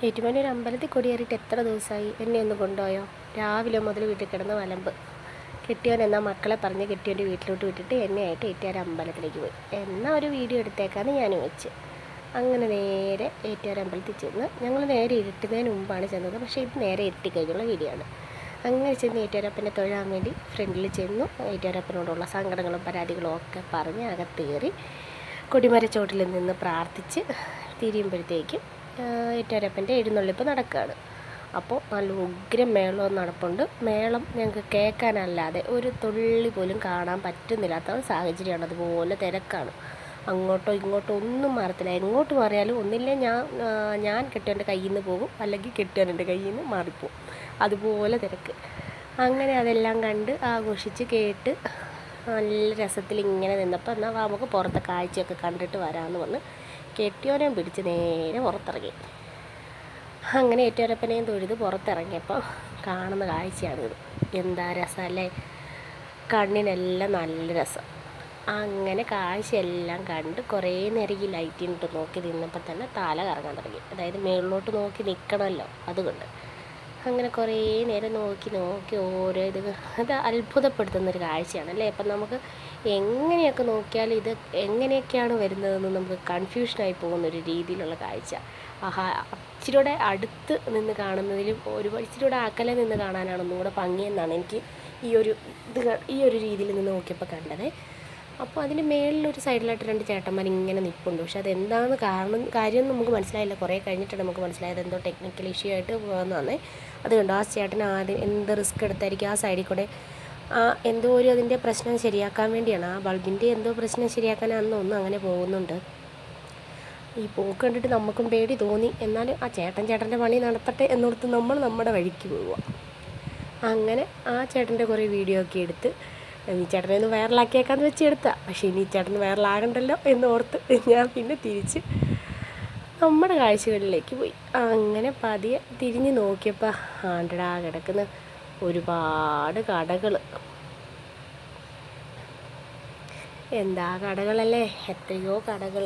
ഏറ്റുമാനൂർ അമ്പലത്തിൽ കൊടിയേറിയിട്ട് എത്ര ദിവസമായി? എന്നെ ഒന്ന് കൊണ്ടുപോയോ? രാവിലെ മുതൽ വീട്ടിൽ കിടന്ന് വലമ്പ്. കെട്ടിയോൻ എന്നാൽ മക്കളെ പറഞ്ഞ് കെട്ടിയോൻ്റെ വീട്ടിലോട്ട് വിട്ടിട്ട് എന്നെയായിട്ട് ഏറ്റുമാനൂർ അമ്പലത്തിലേക്ക് പോയി. എന്നാൽ ഒരു വീഡിയോ എടുത്തേക്കാന്ന് ഞാനും വെച്ച്. അങ്ങനെ നേരെ ഏറ്റുമാനൂർ അമ്പലത്തിൽ ചെന്ന്. ഞങ്ങൾ നേരെ ഇരുട്ടുന്നതിന് മുമ്പാണ് ചെന്നത്, പക്ഷേ ഇത് നേരെ എത്തിക്കഴിഞ്ഞുള്ള വീഡിയോ ആണ്. അങ്ങനെ ചെന്ന് ഏറ്റുമാനൂരപ്പനെ തൊഴാൻ വേണ്ടി ഫ്രണ്ടിൽ ചെന്നു. ഏറ്റുമാനൂരപ്പനോടുള്ള സങ്കടങ്ങളും പരാതികളും ഒക്കെ പറഞ്ഞ് അകത്തേറി കൊടിമരച്ചോട്ടിൽ നിന്ന് പ്രാർത്ഥിച്ച് തിരിയുമ്പോഴത്തേക്കും ഏറ്റുമാനൂരപ്പൻ്റെ എഴുന്നള്ളിപ്പ് നടക്കുകയാണ്. അപ്പോൾ നല്ല ഉഗ്രം മേളം നടപ്പുണ്ട്. മേളം ഞങ്ങൾക്ക് കേൾക്കാനല്ലാതെ ഒരു തുള്ളി പോലും കാണാൻ പറ്റുന്നില്ലാത്ത സാഹചര്യമാണ്. അതുപോലെ തിരക്കാണ്. അങ്ങോട്ടോ ഇങ്ങോട്ടോ ഒന്നും മാറത്തില്ല. എങ്ങോട്ട് മാറിയാലും ഒന്നില്ലേ ഞാൻ കെട്ടിയവൻ്റെ കയ്യിൽ നിന്ന് പോകും, അല്ലെങ്കിൽ കെട്ടിയവൻ്റെ കയ്യിൽ നിന്ന് മാറിപ്പോവും. അതുപോലെ തിരക്ക്. അങ്ങനെ അതെല്ലാം കണ്ട് ആഘോഷിച്ച് കേട്ട് നല്ല രസത്തിൽ ഇങ്ങനെ നിന്നപ്പോൾ എന്നാൽ നമുക്ക് പുറത്തെ കാഴ്ചയൊക്കെ കണ്ടിട്ട് വരാമെന്ന് വന്ന് കെട്ടിയോനെ പിടിച്ച് നേരെ പുറത്തിറങ്ങി. അങ്ങനെ ഏറ്റുമാനൂരപ്പനെയും തൊഴുത് പുറത്തിറങ്ങിയപ്പോൾ കാണുന്ന കാഴ്ചയാണിത്. എന്താ രസമല്ലേ! കണ്ണിനെല്ലാം നല്ല രസം. അങ്ങനെ കാഴ്ചയെല്ലാം കണ്ട് കുറേ നേരം ഈ ലൈറ്റിനിട്ട് നോക്കി നിന്നപ്പോൾ തന്നെ തല കറങ്ങാൻ തുടങ്ങി. അതായത് മുകളിലോട്ട് നോക്കി നിൽക്കണമല്ലോ, അതുകൊണ്ട്. അങ്ങനെ കുറേ നേരം നോക്കി ഓരോ അത് അത്ഭുതപ്പെടുത്തുന്നൊരു കാഴ്ചയാണ് അല്ലേ. അപ്പം നമുക്ക് എങ്ങനെയൊക്കെ നോക്കിയാലും ഇത് എങ്ങനെയൊക്കെയാണ് വരുന്നതെന്ന് നമുക്ക് കൺഫ്യൂഷനായി പോകുന്നൊരു രീതിയിലുള്ള കാഴ്ച. ഇച്ചിരിയുടെ അടുത്ത് നിന്ന് കാണുന്നതിലും ഇച്ചിരിയുടെ അകലെ നിന്ന് കാണാനാണ് ഒന്നും കൂടെ ഭംഗിയെന്നാണ് എനിക്ക് ഈ ഒരു രീതിയിൽ നിന്ന് നോക്കിയപ്പോൾ കണ്ടത്. അപ്പോൾ അതിന് മേളിലൊരു സൈഡിലായിട്ട് രണ്ട് ചേട്ടന്മാർ ഇങ്ങനെ നിൽപ്പുണ്ട്. പക്ഷെ അതെന്താണെന്ന് കാര്യം നമുക്ക് മനസ്സിലായില്ല. കുറേ കഴിഞ്ഞിട്ടാണ് നമുക്ക് മനസ്സിലായത്. എന്തോ ടെക്നിക്കൽ ഇഷ്യൂ ആയിട്ട് പോകുന്നതാണ്. അത് കണ്ടോ, ആ ചേട്ടൻ ആദ്യം എന്ത് റിസ്ക് എടുത്തായിരിക്കും ആ സൈഡിൽ കൂടെ എന്തോ അതിൻ്റെ പ്രശ്നം ശരിയാക്കാൻ വേണ്ടിയാണ്, ആ ബൾബിൻ്റെ എന്തോ പ്രശ്നം ശരിയാക്കാനാണെന്നൊന്നും അങ്ങനെ പോകുന്നുണ്ട്. ഈ പോക്ക് കണ്ടിട്ട് നമുക്കും പേടി തോന്നി. എന്നാലും ആ ചേട്ടൻ്റെ പണി നടത്തട്ടെ എന്നോർത്ത് നമ്മൾ നമ്മുടെ വഴിക്ക് പോവുക. അങ്ങനെ ആ ചേട്ടൻ്റെ കുറേ വീഡിയോ ഒക്കെ എടുത്ത് ഈ ചേട്ടനെ ഒന്ന് വൈറലാക്കിയേക്കാന്ന് വെച്ച് എടുത്താൽ. പക്ഷേ ഇനി ഈ ചേട്ടന് വൈറലാകണ്ടല്ലോ എന്നോർത്ത് ഞാൻ പിന്നെ തിരിച്ച് നമ്മുടെ കാഴ്ചകളിലേക്ക് പോയി. അങ്ങനെ പതിയെ തിരിഞ്ഞ് നോക്കിയപ്പോൾ ആണ്ടടാ കിടക്കുന്ന ഒരുപാട് കടകൾ. എന്താ കടകളല്ലേ, എത്രയോ കടകൾ.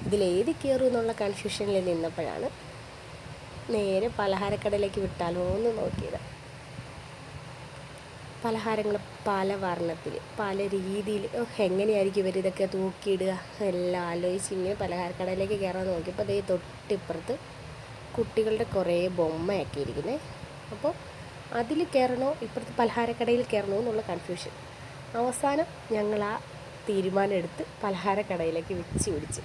ഇതിലേത് കയറും എന്നുള്ള കൺഫ്യൂഷനിൽ നിന്നപ്പോഴാണ് നേരെ പലഹാരക്കടയിലേക്ക് വിട്ടാലോ എന്ന് നോക്കിയത്. പലഹാരങ്ങൾ പല വർണ്ണത്തിൽ പല രീതിയിൽ. എങ്ങനെയായിരിക്കും ഇവരിതൊക്കെ തൂക്കിയിടുക എല്ലാം ആലോചിച്ച് ഇങ്ങനെ പലഹാരക്കടയിലേക്ക് കയറാൻ നോക്കിയപ്പോൾ അതേ തൊട്ടിപ്പുറത്ത് കുട്ടികളുടെ കുറേ ബൊമ്മയൊക്കെ ഇരിക്കുന്നത്. അപ്പോൾ അതിൽ കയറണോ ഇപ്പുറത്ത് പലഹാരക്കടയിൽ കയറണോ എന്നുള്ള കൺഫ്യൂഷൻ. അവസാനം ഞങ്ങൾ ആ തീരുമാനം എടുത്ത് പലഹാരക്കടയിലേക്ക് വെച്ച് പിടിച്ച്.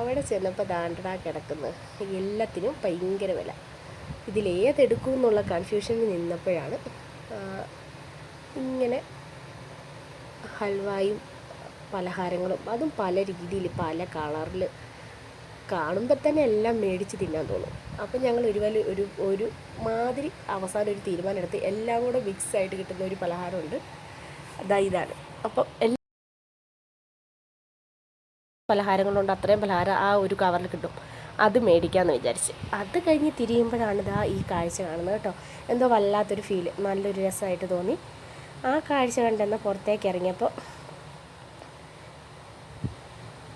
അവിടെ ചെന്നപ്പോൾ ദാണ്ടടാ കിടക്കുന്നത് എല്ലാത്തിനും ഭയങ്കര വില. ഇതിലേതെടുക്കും എന്നുള്ള കൺഫ്യൂഷനിൽ നിന്നപ്പോഴാണ് ഇങ്ങനെ ഹൽവായും പലഹാരങ്ങളും അതും പല രീതിയിൽ പല കളറിൽ കാണുമ്പോൾ തന്നെ എല്ലാം മേടിച്ച് തിന്നാൻ തോന്നും. അപ്പം ഞങ്ങൾ ഒരു മാതിരി അവസാനം ഒരു തീരുമാനം എടുത്ത് എല്ലാം കൂടെ മിക്സായിട്ട് കിട്ടുന്ന ഒരു പലഹാരമുണ്ട്, ഇതാണ്. അപ്പം പലഹാരങ്ങളുണ്ട്, അത്രയും പലഹാരം ആ ഒരു കവറിൽ കിട്ടും. അത് മേടിക്കാമെന്ന് വിചാരിച്ച് അത് കഴിഞ്ഞ് തിരിയുമ്പോഴാണ് ഈ കാഴ്ച കാണുന്നത് കേട്ടോ. എന്തോ വല്ലാത്തൊരു ഫീല്, നല്ലൊരു രസമായിട്ട് തോന്നി. ആ കാഴ്ച കണ്ടെന്ന് പുറത്തേക്ക് ഇറങ്ങിയപ്പോൾ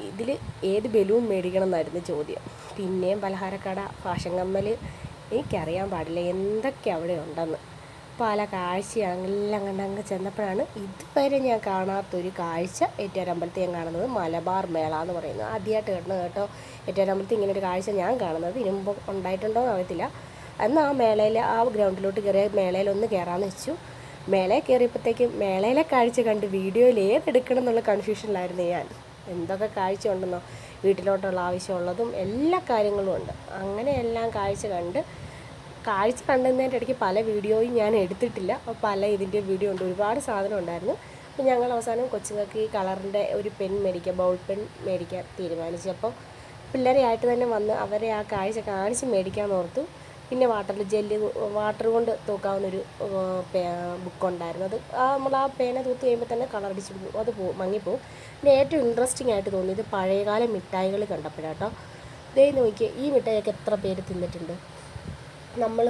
ഇതിൽ ഏത് ബലൂൺ മേടിക്കണം എന്നായിരുന്നു ചോദ്യം. പിന്നെയും പലഹാരക്കട, ഫാഷൻ കമ്മൽ, എനിക്കറിയാൻ പാടില്ല എന്തൊക്കെ അവിടെ ഉണ്ടെന്ന്. പല കാഴ്ചയെല്ലാം കണ്ടങ്ങ് ചെന്നപ്പോഴാണ് ഇതുവരെ ഞാൻ കാണാത്തൊരു കാഴ്ച ഏറ്റുമാനൂർ അമ്പലത്തിൽ ഞാൻ കാണുന്നത്. മലബാർ മേള എന്ന് പറയുന്നത് ആദ്യമായിട്ട് കാണുന്നത് കേട്ടോ. ഏറ്റുമാനൂർ അമ്പലത്തിൽ ഇങ്ങനെ ഒരു കാഴ്ച ഞാൻ കാണുന്നത്. ഇതിനു മുമ്പ് ഉണ്ടായിട്ടുണ്ടോ എന്ന് അറിയത്തില്ല. എന്നാൽ ആ മേളയിൽ ആ ഗ്രൗണ്ടിലോട്ട് കയറിയ മേളയിലൊന്ന് കയറാമെന്ന് വെച്ചു. മേളയിൽ കയറിയപ്പോഴത്തേക്കും മേളയിലെ കാഴ്ച കണ്ട് വീഡിയോയിൽ ഏതെടുക്കണം എന്നുള്ള കൺഫ്യൂഷനിലായിരുന്നു ഞാൻ. എന്തൊക്കെ കാഴ്ച ഉണ്ടെന്നോ, വീട്ടിലോട്ടുള്ള ആവശ്യമുള്ളതും എല്ലാ കാര്യങ്ങളും ഉണ്ട്. അങ്ങനെ എല്ലാം കാഴ്ച കണ്ടതിൻ്റെ ഇടയ്ക്ക് പല വീഡിയോയും ഞാൻ എടുത്തിട്ടില്ല. പല ഇതിൻ്റെ വീഡിയോ ഉണ്ട്, ഒരുപാട് സാധനം ഉണ്ടായിരുന്നു. അപ്പോൾ ഞങ്ങൾ അവസാനം കൊച്ചുങ്ങൾക്ക് ഈ കളറിൻ്റെ ഒരു പെൻ മേടിക്കാൻ, ബൗൾ പെൻ മേടിക്കാൻ തീരുമാനിച്ചു. അപ്പോൾ പിള്ളേരെ ആയിട്ട് തന്നെ വന്ന് അവരെ ആ കാഴ്ച കാണിച്ച് മേടിക്കാൻ ഓർത്തു. പിന്നെ വാട്ടർ കൊണ്ട് തൂക്കാവുന്നൊരു ബുക്കുണ്ടായിരുന്നു. അത് നമ്മൾ ആ പേന തൂത്ത് കഴിയുമ്പോൾ തന്നെ കളർ അടിച്ച് അത് മങ്ങിപ്പോവും. പിന്നെ ഏറ്റവും ഇൻട്രസ്റ്റിംഗ് ആയിട്ട് തോന്നിയത് പഴയകാല മിഠായികൾ കണ്ടപ്പോഴാട്ടോ. ദേ നോക്കിയേ, ഈ മിഠായിയൊക്കെ എത്ര പേര് തിന്നിട്ടുണ്ട്. നമ്മൾ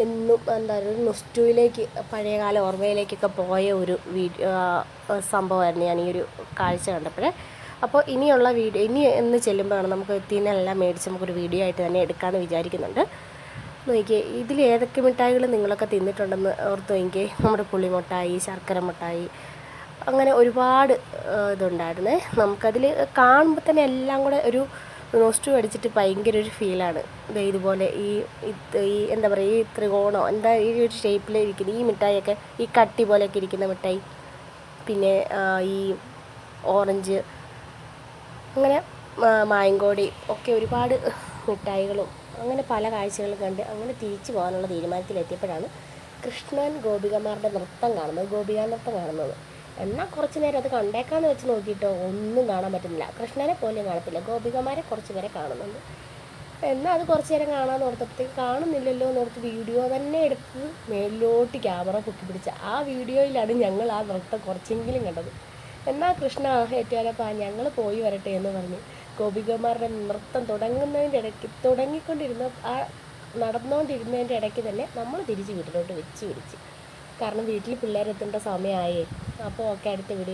എന്നും ഒരു നൊസ്റ്റൂയിലേക്ക്, പഴയകാല ഓർമ്മയിലേക്കൊക്കെ പോയ ഒരു സംഭവമായിരുന്നു ഞാൻ ഈ ഒരു കാഴ്ച കണ്ടപ്പോഴേ. അപ്പോൾ ഇനിയുള്ള വീഡിയോ ഇനി എന്ന് ചെല്ലുമ്പോഴാണ് നമുക്ക് എത്തിനെല്ലാം മേടിച്ച് നമുക്കൊരു വീഡിയോ ആയിട്ട് തന്നെ എടുക്കാമെന്ന് വിചാരിക്കുന്നുണ്ട്. നോക്കിയേ, ഇതിൽ ഏതൊക്കെ മിഠായികൾ നിങ്ങളൊക്കെ തിന്നിട്ടുണ്ടെന്ന് ഓർത്ത് നോക്കിയേ. നമ്മുടെ പുളിമിഠായി, ശർക്കര മിഠായി, അങ്ങനെ ഒരുപാട് ഇതുണ്ടായിരുന്നേ. നമുക്കതിൽ കാണുമ്പോൾ തന്നെ എല്ലാം കൂടെ ഒരു റോസ്റ്റ് അടിച്ചിട്ട് ഭയങ്കര ഒരു ഫീലാണ്. ഇതുപോലെ ഈ എന്താ പറയുക, ഈ ത്രികോണോ എന്താ ഈ ഒരു ഷേപ്പിലിരിക്കുന്ന ഈ മിഠായിയൊക്കെ, ഈ കട്ടി പോലെയൊക്കെ ഇരിക്കുന്ന മിഠായി, പിന്നെ ഈ ഓറഞ്ച്, അങ്ങനെ മായങ്കോടി ഒക്കെ ഒരുപാട് മിഠായികളും അങ്ങനെ പല കാഴ്ചകളും കണ്ട് അങ്ങനെ തിരിച്ചു പോകാനുള്ള തീരുമാനത്തിലെത്തിയപ്പോഴാണ് കൃഷ്ണൻ ഗോപികമാരുടെ നൃത്തം കാണുന്നത്, ഗോപികാ നൃത്തം കാണുന്നത്. എന്നാൽ കുറച്ച് നേരം അത് കണ്ടേക്കാന്ന് വെച്ച് നോക്കിയിട്ടോ ഒന്നും കാണാൻ പറ്റുന്നില്ല. കൃഷ്ണനെ പോലും കാണത്തില്ല, ഗോപികമാരെ കുറച്ച് പേരെ കാണുന്നുണ്ട്. എന്നാൽ അത് കുറച്ച് നേരം കാണാമെന്ന് ഓർത്തപ്പോഴത്തേക്ക് കാണുന്നില്ലല്ലോ എന്നോർത്ത് വീഡിയോ തന്നെ എടുത്ത് മേലിലോട്ട് ക്യാമറ പൊക്കി പിടിച്ച ആ വീഡിയോയിലാണ് ഞങ്ങൾ ആ നൃത്തം കുറച്ചെങ്കിലും കണ്ടത്. എന്നാൽ കൃഷ്ണ ഏറ്റുകാലപ്പാ ഞങ്ങൾ പോയി വരട്ടെ എന്ന് പറഞ്ഞ് ഗോപികമാരുടെ നൃത്തം തുടങ്ങിക്കൊണ്ടിരുന്ന ആ നടന്നുകൊണ്ടിരുന്നതിൻ്റെ ഇടയ്ക്ക് തന്നെ നമ്മൾ തിരിച്ച് വീട്ടിലോട്ട് വെച്ച് പിടിച്ച്. കാരണം വീട്ടിൽ പിള്ളേരെത്തേണ്ട സമയമായേ. അപ്പോൾ ഓക്കെ, അടുത്ത വീഡിയോ.